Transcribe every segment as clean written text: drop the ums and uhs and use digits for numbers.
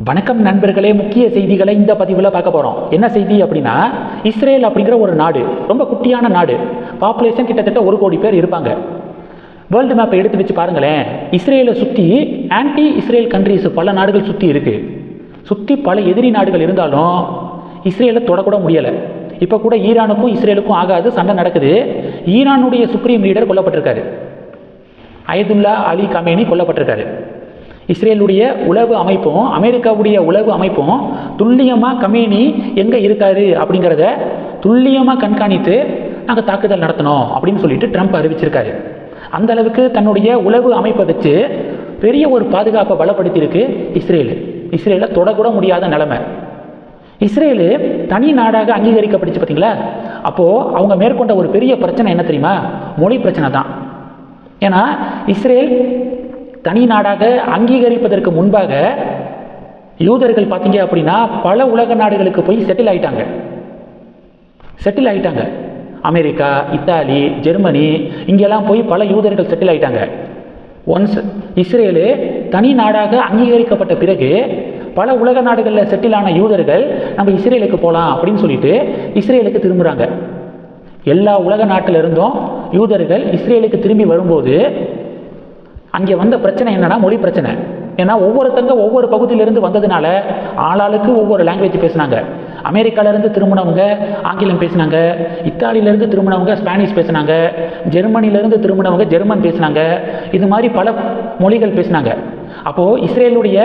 வணக்கம் நண்பர்களே, முக்கிய செய்திகளை இந்த பதிவில் பார்க்க போகிறோம். என்ன செய்தி அப்படின்னா, இஸ்ரேல் அப்படிங்கிற ஒரு நாடு, ரொம்ப குட்டியான நாடு, பாப்புலேஷன் கிட்டத்தட்ட 1 கோடி பேர் இருப்பாங்க. வேர்ல்டு மேப்பை எடுத்து வச்சு பாருங்களேன். இஸ்ரேலை சுற்றி ஆன்டி இஸ்ரேல் கண்ட்ரிஸ் பல நாடுகள் சுற்றி இருக்குது. சுற்றி பல எதிரி நாடுகள் இருந்தாலும் இஸ்ரேலை தொடக்கூட முடியலை. இப்போ கூட ஈரானுக்கும் இஸ்ரேலுக்கும் ஆகாது, சண்டை நடக்குது. ஈரானுடைய சுப்ரீம் லீடர் கொல்லப்பட்டிருக்காரு. அயதுல்லா அலி கமேனி கொல்லப்பட்டிருக்காரு. இஸ்ரேலுடைய உளவு அமைப்பும் அமெரிக்காவுடைய உளவு அமைப்பும் துல்லியமாக கமேனி எங்கே இருக்காரு அப்படிங்கிறத துல்லியமாக கண்காணித்து நாங்கள் தாக்குதல் நடத்தணும் அப்படின்னு சொல்லிட்டு ட்ரம்ப் அறிவிச்சிருக்காரு. அந்த அளவுக்கு தன்னுடைய உளவு அமைப்பை வச்சு பெரிய ஒரு பாதுகாப்பை பலப்படுத்தியிருக்கு இஸ்ரேலை தொடக்கூட முடியாத நிலைமை. இஸ்ரேலு தனி நாடாக அங்கீகரிக்கப்பட்டுச்சு பார்த்தீங்களா. அப்போது அவங்க மேற்கொண்ட ஒரு பெரிய பிரச்சனை என்ன தெரியுமா? மொழி பிரச்சனை தான். ஏன்னா இஸ்ரேல் தனி நாடாக அங்கீகரிப்பதற்கு முன்பாக யூதர்கள் பார்த்தீங்க அப்படின்னா பல உலக நாடுகளுக்கு போய் செட்டில் ஆயிட்டாங்க. அமெரிக்கா, இத்தாலி, ஜெர்மனி இங்கெல்லாம் போய் பல யூதர்கள் செட்டில் ஆயிட்டாங்க. ஒன்ஸ் இஸ்ரேலு தனி நாடாக அங்கீகரிக்கப்பட்ட பிறகு பல உலக நாடுகளில் செட்டிலான யூதர்கள் நம்ம இஸ்ரேலுக்கு போகலாம் அப்படின்னு சொல்லிட்டு இஸ்ரேலுக்கு திரும்புகிறாங்க. எல்லா உலக நாட்டிலிருந்தும் யூதர்கள் இஸ்ரேலுக்கு திரும்பி வரும்போது அங்கே வந்த பிரச்சனை என்னன்னா மொழி பிரச்சனை. ஏன்னா ஒவ்வொருத்தங்க ஒவ்வொரு பகுதியிலிருந்து வந்ததுனால ஆளாளுக்கு ஒவ்வொரு லாங்குவேஜ் பேசினாங்க. அமெரிக்காவிலேருந்து திரும்பினவங்க ஆங்கிலம் பேசினாங்க, இத்தாலியிலேருந்து திரும்பினவங்க ஸ்பானிஷ் பேசினாங்க, ஜெர்மனியிலேருந்து திரும்பினவங்க ஜெர்மன் பேசினாங்க. இது மாதிரி பல மொழிகள் பேசினாங்க. அப்போது இஸ்ரேலுடைய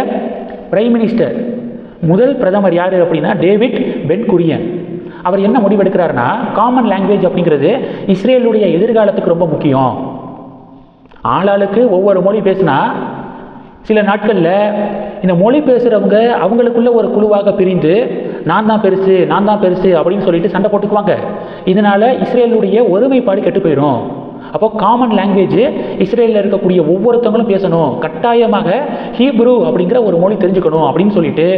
பிரைம் மினிஸ்டர் முதல் பிரதமர் யார் அப்படின்னா டேவிட் பென் குரியன். அவர் என்ன முடிவெடுக்கிறாருன்னா, காமன் லாங்குவேஜ் அப்படிங்கிறது இஸ்ரேலுடைய எதிர்காலத்துக்கு ரொம்ப முக்கியம். ஆளாளுக்கு ஒவ்வொரு மொழி பேசினா சில நாட்களில் இந்த மொழி பேசுகிறவங்க அவங்களுக்குள்ள ஒரு குழுவாக பிரிந்து நான் தான் பெருசு அப்படின்னு சொல்லிட்டு சண்டை போட்டுக்குவாங்க. இதனால் இஸ்ரேலுடைய ஒருமைப்பாடு கெட்டு போயிடும். அப்போது காமன் லாங்குவேஜ் இஸ்ரேலில் இருக்கக்கூடிய ஒவ்வொருத்தவங்களும் பேசணும், கட்டாயமாக ஹீப்ரு அப்படிங்கிற ஒரு மொழி தெரிஞ்சுக்கணும் அப்படின்னு சொல்லிட்டு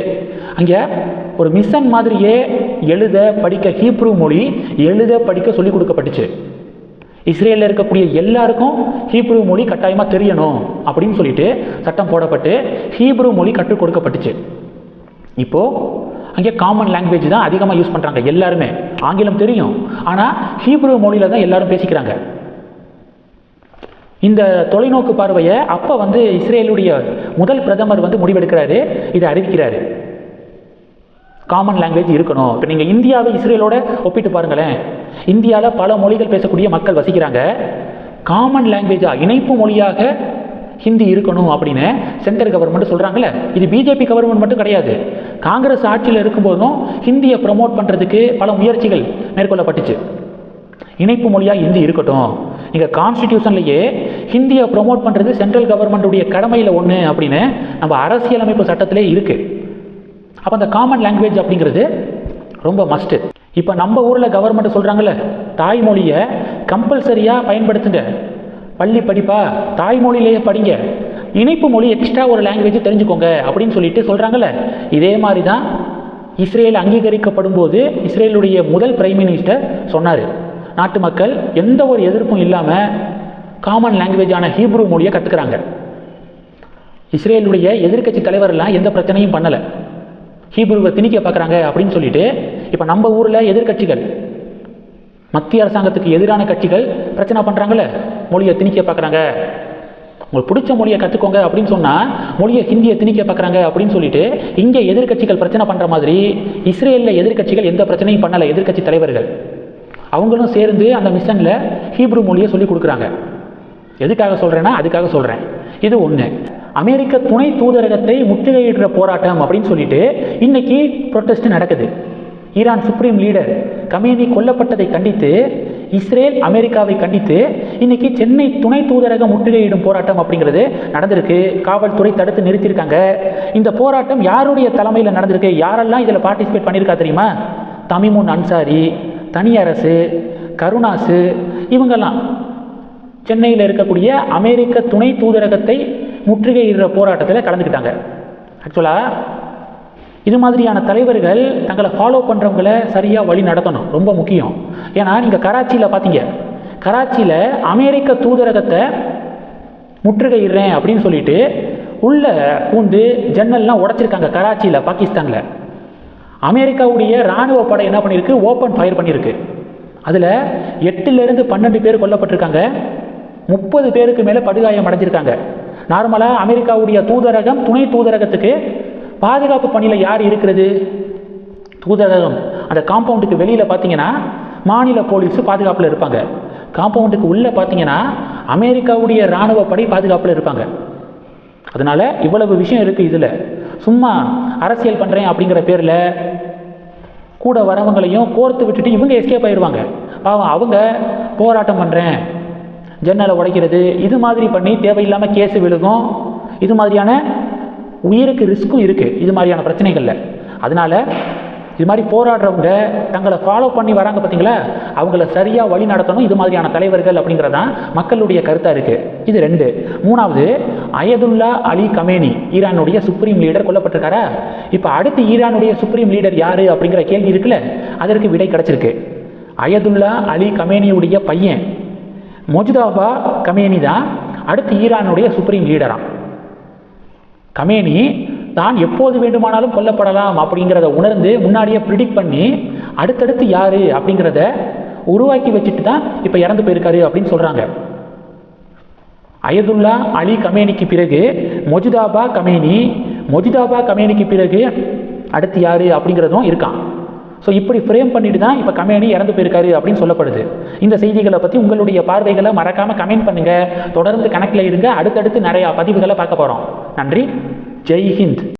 அங்கே ஒரு மிஷன் மாதிரியே எழுத படிக்க ஹீப்ரு மொழி எழுத படிக்க சொல்லிக் கொடுக்கப்பட்டுச்சு. இஸ்ரேலில் இருக்கக்கூடிய எல்லாருக்கும் ஹீப்ரு மொழி கட்டாயமாக தெரியணும் அப்படின்னு சொல்லிட்டு சட்டம் போடப்பட்டு ஹீப்ரு மொழி கற்றுக் கொடுக்கப்பட்டுச்சு. இப்போது அங்கே காமன் லாங்குவேஜ் தான் அதிகமாக யூஸ் பண்ணுறாங்க எல்லாருமே. ஆங்கிலம் தெரியும், ஆனால் ஹீப்ரு மொழியில் தான் எல்லாரும் பேசிக்கிறாங்க. இந்த தொலைநோக்கு பார்வையை அப்போ இஸ்ரேலுடைய முதல் பிரதமர் முடிவெடுக்கிறாரு, இதை அறிவிக்கிறாரு. காமன் லாங்குவேஜ் இருக்கணும். இப்போ நீங்கள் இந்தியாவை இஸ்ரேலோட ஒப்பிட்டு பாருங்களேன். இந்தியாவில் பல மொழிகள் பேசக்கூடிய மக்கள் வசிக்கிறாங்க. காமன் லாங்குவேஜாக இணைப்பு மொழியாக ஹிந்தி இருக்கணும் அப்படின்னு சென்ட்ரல் கவர்மெண்ட் சொல்கிறாங்களே. இது பிஜேபி கவர்மெண்ட் மட்டும் கிடையாது. காங்கிரஸ் ஆட்சியில் இருக்கும்போதும் ஹிந்தியை ப்ரமோட் பண்ணுறதுக்கு பல முயற்சிகள் மேற்கொள்ளப்பட்டுச்சு. இணைப்பு மொழியாக ஹிந்தி இருக்கட்டும். நீங்கள் கான்ஸ்டிடியூஷன்லேயே ஹிந்தியை ப்ரமோட் பண்ணுறது சென்ட்ரல் கவர்மெண்ட்டுடைய கடமையில் ஒன்று அப்படின்னு நம்ம அரசியலமைப்பு சட்டத்திலே இருக்குது. அப்போ அந்த காமன் லாங்குவேஜ் அப்படிங்கிறது ரொம்ப மஸ்ட்டு. இப்போ நம்ம ஊரில் கவர்மெண்ட் சொல்கிறாங்கல்ல, தாய்மொழியை கம்பல்சரியாக பயன்படுத்துங்க, பள்ளி படிப்பா தாய்மொழியிலேயே படிங்க, இணைப்பு மொழி எக்ஸ்ட்ரா ஒரு லாங்குவேஜ் தெரிஞ்சுக்கோங்க அப்படின்னு சொல்லிட்டு சொல்கிறாங்கல்ல. இதே மாதிரி தான் இஸ்ரேல் அங்கீகரிக்கப்படும் போது இஸ்ரேலுடைய முதல் பிரைம் மினிஸ்டர் சொன்னார், நாட்டு மக்கள் எந்த ஒரு எதிர்ப்பும் இல்லாமல் காமன் லாங்குவேஜான ஹீப்ரு மொழியை கற்றுக்கிறாங்க. இஸ்ரேலுடைய எதிர்க்கட்சி தலைவரெல்லாம் எந்த பிரச்சனையும் பண்ணலை, ஹீப்ருவை திணிக்க பார்க்குறாங்க அப்படின்னு சொல்லிட்டு. இப்போ நம்ம ஊரில் எதிர்கட்சிகள், மத்திய அரசாங்கத்துக்கு எதிரான கட்சிகள் பிரச்சனை பண்ணுறாங்கல்ல, மொழியை திணிக்க பார்க்குறாங்க, உங்களுக்கு பிடிச்ச மொழியை கற்றுக்கோங்க அப்படின்னு சொன்னால் மொழியை ஹிந்தியை திணிக்க பார்க்குறாங்க அப்படின்னு சொல்லிட்டு இங்கே எதிர்கட்சிகள் பிரச்சனை பண்ணுற மாதிரி இஸ்ரேலில் எதிர்கட்சிகள் எந்த பிரச்சனையும் பண்ணலை. எதிர்கட்சி தலைவர்கள் அவங்களும் சேர்ந்து அந்த மிஷனில் ஹீப்ரு மொழியை சொல்லி கொடுக்குறாங்க. எதுக்காக சொல்கிறேன்னா அதுக்காக சொல்கிறேன். இது ஒன்று. அமெரிக்க துணை தூதரகத்தை முற்றுகையிடுற போராட்டம் அப்படின்னு சொல்லிட்டு இன்னைக்கு ப்ரொட்டஸ்ட் நடக்குது. ஈரான் சுப்ரீம் லீடர் கமேனி கொல்லப்பட்டதை கண்டித்து இஸ்ரேல் அமெரிக்காவை கண்டித்து இன்னைக்கு சென்னை துணை தூதரகம் முற்றுகையிடும் போராட்டம் அப்படிங்கிறது நடந்திருக்கு. காவல்துறை தடுத்து நிறுத்தியிருக்காங்க. இந்த போராட்டம் யாருடைய தலைமையில் நடந்திருக்கு, யாரெல்லாம் இதில் பார்ட்டிசிபேட் பண்ணியிருக்கா தெரியுமா? தமிமுன் அன்சாரி, தனியரசு, கருணாசு, இவங்கெல்லாம் சென்னையில் இருக்கக்கூடிய அமெரிக்க துணை தூதரகத்தை முற்றுகையிடுற போராட்டத்தில் கலந்துக்கிட்டாங்க. ஆக்சுவலாக இது மாதிரியான தலைவர்கள் தங்களை ஃபாலோ பண்ணுறவங்களை சரியாக வழி நடத்தணும், ரொம்ப முக்கியம். ஏன்னா நீங்கள் கராச்சியில் பார்த்தீங்க, கராச்சியில் அமெரிக்க தூதரகத்தை முற்றுகையிடுறேன் அப்படின்னு சொல்லிட்டு உள்ள பூந்து ஜன்னல்லாம் உடைச்சிருக்காங்க கராச்சியில், பாகிஸ்தானில். அமெரிக்காவுடைய இராணுவ படை என்ன பண்ணியிருக்கு, ஓப்பன் ஃபயர் பண்ணியிருக்கு. அதில் 8லேருந்து 12 பேர் கொல்லப்பட்டிருக்காங்க, 30 பேருக்கு மேலே படுகாயம் அடைஞ்சிருக்காங்க. நார்மலாக அமெரிக்காவுடைய தூதரகம், துணை தூதரகத்துக்கு பாதுகாப்பு பணியில் யார் இருக்கிறது? தூதரகம் அந்த காம்பவுண்டுக்கு வெளியில் பார்த்தீங்கன்னா மாநில போலீஸு பாதுகாப்பில் இருப்பாங்க. காம்பவுண்டுக்கு உள்ளே பார்த்தீங்கன்னா அமெரிக்காவுடைய இராணுவ படை பாதுகாப்பில் இருப்பாங்க. அதனால் இவ்வளவு விஷயம் இருக்குது. இதில் சும்மா அரசியல் பண்ணுறேன் அப்படிங்கிற பேரில் கூட வரவங்களையும் கோர்த்து விட்டுட்டு இவங்க எஸ்கேப் ஆயிடுவாங்க. பாவம், அவங்க போராட்டம் பண்ணுறேன், ஜன்னலை உடைக்கிறது, இது மாதிரி பண்ணி தேவையில்லாமல் கேஸு விழுகும். இது மாதிரியான உயிருக்கு ரிஸ்க்கும் இருக்குது இது மாதிரியான பிரச்சனைகளில். அதனால் இது மாதிரி போராடுறவங்க தங்களை ஃபாலோ பண்ணி வராங்க பார்த்தீங்களா, அவங்கள சரியாக வழி நடத்தணும் இது மாதிரியான தலைவர்கள் அப்படிங்கிறதான் மக்களுடைய கருத்தாக இருக்குது. இது 2. 3வது, அயதுல்லா அலி கமேனி, ஈரானுடைய சுப்ரீம் லீடர் கொல்லப்பட்டிருக்காரா? இப்போ அடுத்து ஈரானுடைய சுப்ரீம் லீடர் யார் அப்படிங்கிற கேள்வி இருக்குல்ல, அதற்கு விடை கிடச்சிருக்கு. அயதுல்லா அலி கமேனியுடைய பையன் மொஜ்தபா கமேனி தான் அடுத்து ஈரானுடைய சுப்ரீம் லீடராம். கமேனி தான் எப்போது வேண்டுமானாலும் கொல்லப்படலாம் அப்படிங்கிறத உணர்ந்து முன்னாடியே ப்ரிடிக்ட் பண்ணி அடுத்தடுத்து யார் அப்படிங்கிறத உருவாக்கி வச்சுட்டு தான் இப்போ இறந்து போயிருக்காரு அப்படின்னு சொல்கிறாங்க. அயதுல்லா அலி கமேனிக்கு பிறகு மொஜ்தபா கமேனி, மொஜ்தபா கமேனிக்கு பிறகு அடுத்து யார் அப்படிங்கிறதும் இருக்கான். ஸோ இப்படி ஃப்ரேம் பண்ணிட்டு தான் இப்போ கமேனி இறந்து போயிருக்காரு அப்படின்னு சொல்லப்படுது. இந்த செய்திகளை பற்றி உங்களுடைய பார்வைகளை மறக்காமல் கமெண்ட் பண்ணுங்கள். தொடர்ந்து கணக்கில் இருங்க. அடுத்தடுத்து நிறையா பதிவுகளை பார்க்க போகிறோம். நன்றி. ஜெய் ஹிந்த்.